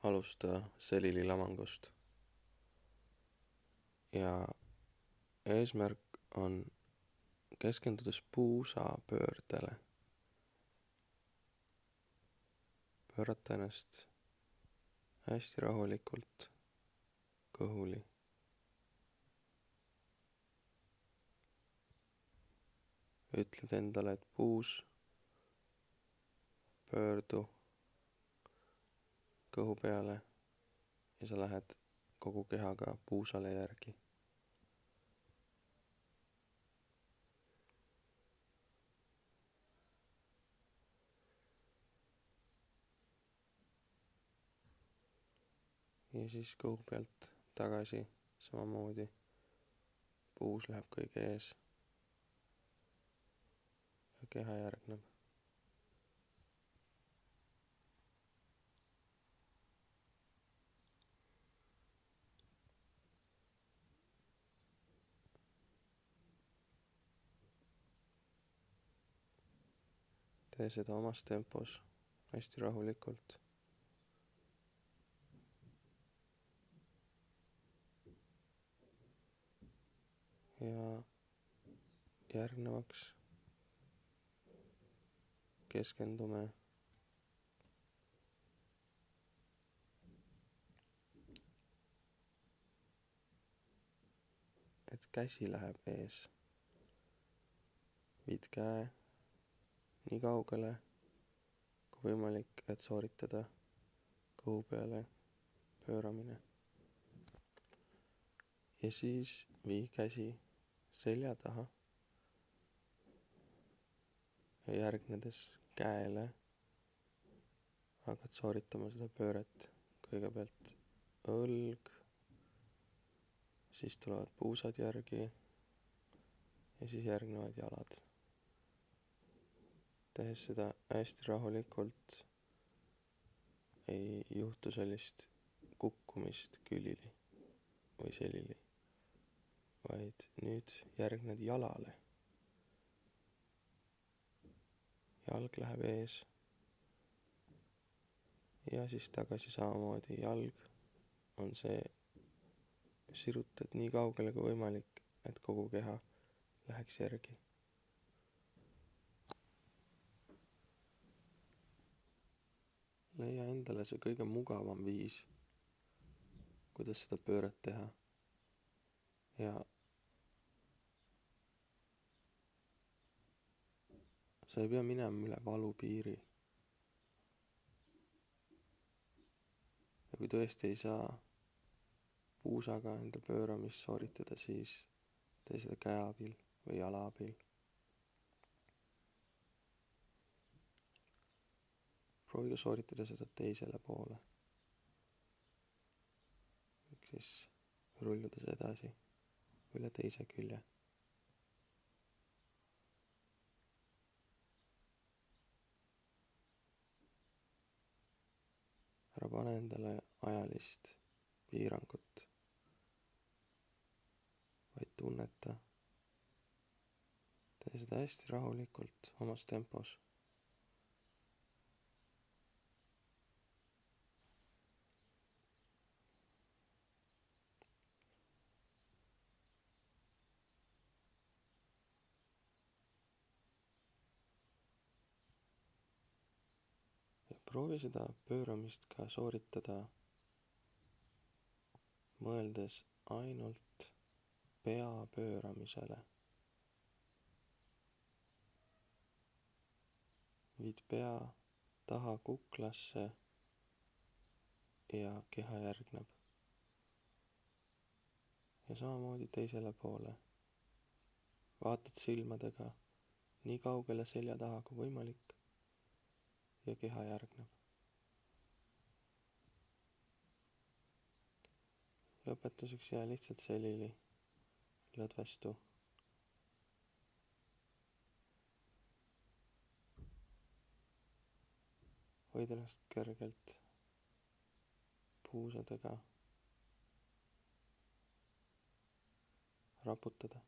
alusta selililamangust. Ja eesmärk on keskendudes puusapöördele. Pöörata ennast hästi rahulikult kõhuli. Ütled endale, et puus pöördu kõhu peale ja sa lähed kogu kehaga puusale järgi. Ja siis kõhu pealt tagasi samamoodi. Puus läheb kõige ees ja keha järgneb. Tee seda omas tempos, hästi rahulikult. Ja järgnevaks keskendume et käsi läheb ees. Viid käe nii kaugele kui võimalik, et sooritada kõhu peale pööramine. Ja siis vii käsi selja taha ja järgnedes käele hakkad sooritama seda pööret. Kõigepealt õlg, siis tulevad puusad järgi ja siis järgnevad jalad. Tehes seda hästi rahulikult, ei juhtu sellist kukkumist külili või selili, vaid nüüd järgned jalale. Jalg läheb ees ja siis tagasi samamoodi. Jalg on see, sirutad nii kaugele kui võimalik, et kogu keha läheks järgi. Leia endale see kõige mugavam viis, kuidas seda pööret teha. Ja sa ei pea minema üle valupiiri. Ja kui tõesti ei saa puusaga enda pööramist sooritada, siis tee seda käe abil või jala abil. Proovi ka sooritada seda teisele poole. Ehk siis rulludes edasi üle teise külje. Ära pane endale ajalist piirangut, vaid tunneta. Tee seda hästi rahulikult omas tempos. Proovi seda pööramist ka sooritada mõeldes ainult pea pööramisele. Viid pea taha kuklasse ja keha järgneb. Ja samamoodi teisele poole. Vaatad silmadega nii kaugele selja taha kui võimalik ja keha järgneb. Lõpetuseks jää lihtsalt selili, lõdvestu. Võid ennast kergelt puusadega raputada.